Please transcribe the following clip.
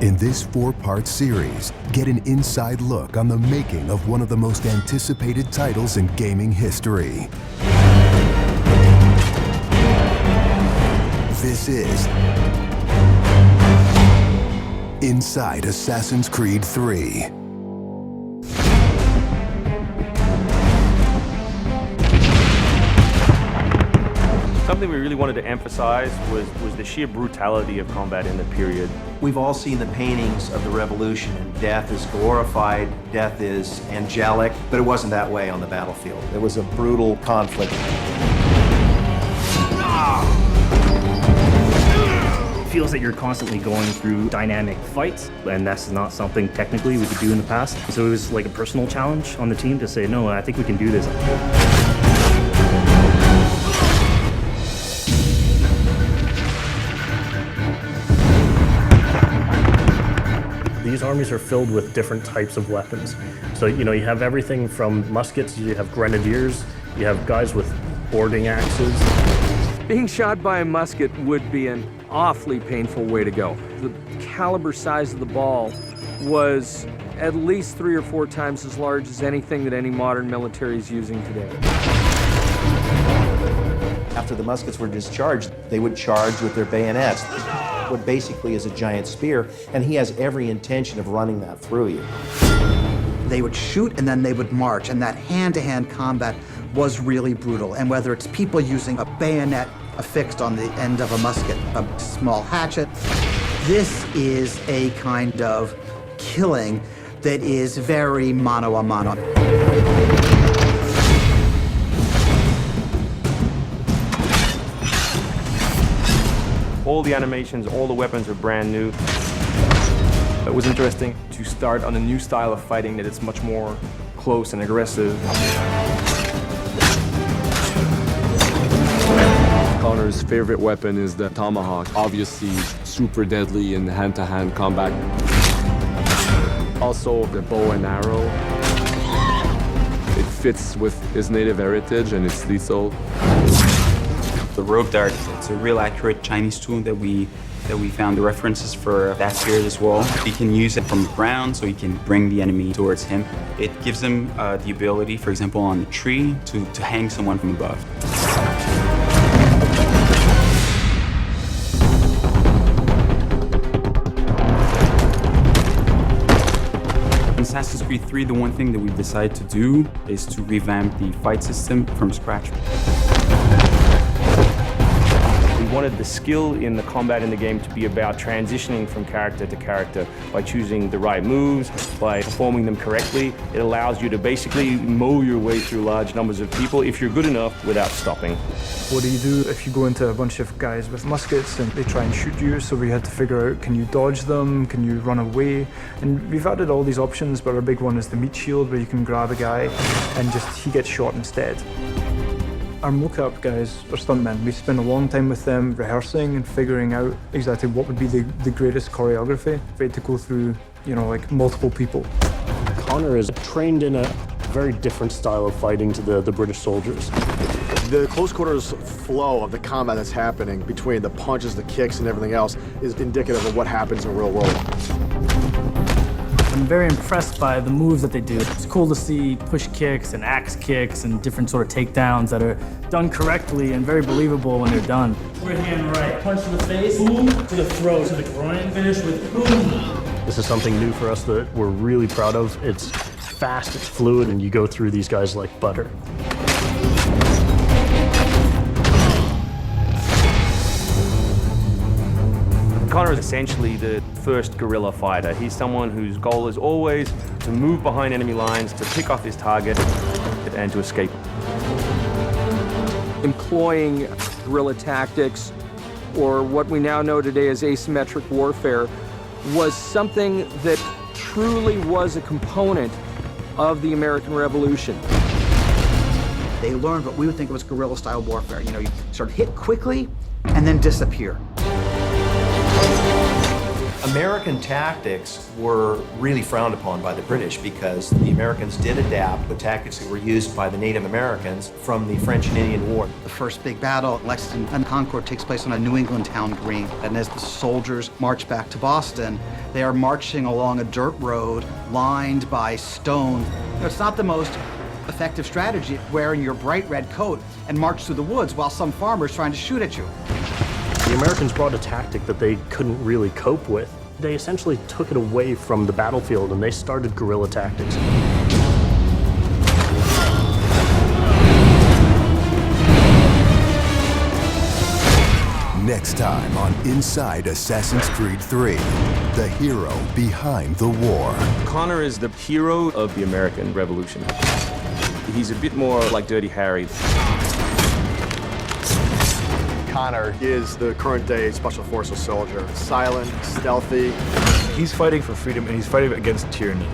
In this 4-part series, get an inside look on the making of one of the most anticipated titles in gaming history. This is Inside Assassin's Creed 3. Something we really wanted to emphasize was the sheer brutality of combat in the period. We've all seen the paintings of the Revolution, and death is glorified, death is angelic, but it wasn't that way on the battlefield. It was a brutal conflict. It feels that you're constantly going through dynamic fights, and that's not something technically we could do in the past. So it was like a personal challenge on the team to say, no, I think we can do this. These armies are filled with different types of weapons. So, you have everything from muskets, you have grenadiers, you have guys with boarding axes. Being shot by a musket would be an awfully painful way to go. The caliber size of the ball was at least 3 or 4 times as large as anything that any modern military is using today. After the muskets were discharged, they would charge with their bayonets. What basically is a giant spear, and he has every intention of running that through you. They would shoot and then they would march, and that hand-to-hand combat was really brutal. And whether it's people using a bayonet affixed on the end of a musket, a small hatchet, this is a kind of killing that is very mano a mano. All the animations, all the weapons are brand new. It was interesting to start on a new style of fighting that is much more close and aggressive. Connor's favorite weapon is the tomahawk, obviously super deadly in hand-to-hand combat. Also the bow and arrow. It fits with his native heritage and it's lethal. The rope dart, it's a real accurate Chinese tool that we found the references for that period as well. He can use it from the ground, so he can bring the enemy towards him. It gives him the ability, for example, on a tree, to hang someone from above. In Assassin's Creed 3, the one thing that we decided to do is to revamp the fight system from scratch. We wanted the skill in the combat in the game to be about transitioning from character to character by choosing the right moves, by performing them correctly. It allows you to basically mow your way through large numbers of people if you're good enough without stopping. What do you do if you go into a bunch of guys with muskets and they try and shoot you? So we had to figure out, can you dodge them? Can you run away? And we've added all these options, but our big one is the meat shield, where you can grab a guy and he gets shot instead. Our mocap guys are stuntmen. We spend a long time with them rehearsing and figuring out exactly what would be the greatest choreography. We had to go through, like multiple people. Connor is trained in a very different style of fighting to the British soldiers. The close quarters flow of the combat that's happening between the punches, the kicks, and everything else is indicative of what happens in the real world. I'm very impressed by the moves that they do. It's cool to see push kicks and axe kicks and different sort of takedowns that are done correctly and very believable when they're done. Right hand right, punch to the face, boom, to the throat, to the groin, finish with boom. This is something new for us that we're really proud of. It's fast, it's fluid, and you go through these guys like butter. Connor is essentially the first guerrilla fighter. He's someone whose goal is always to move behind enemy lines, to pick off his target, and to escape. Employing guerrilla tactics, or what we now know today as asymmetric warfare, was something that truly was a component of the American Revolution. They learned what we would think of as guerrilla-style warfare. You sort of hit quickly and then disappear. American tactics were really frowned upon by the British because the Americans did adapt the tactics that were used by the Native Americans from the French and Indian War. The first big battle at Lexington and Concord takes place on a New England town green. And as the soldiers march back to Boston, they are marching along a dirt road lined by stone. You know, it's not the most effective strategy wearing your bright red coat and march through the woods while some farmer's trying to shoot at you. The Americans brought a tactic that they couldn't really cope with. They essentially took it away from the battlefield and they started guerrilla tactics. Next time on Inside Assassin's Creed 3, the hero behind the war. Connor is the hero of the American Revolution. He's a bit more like Dirty Harry. Connor is the current day Special Forces soldier. Silent, stealthy. He's fighting for freedom and he's fighting against tyranny.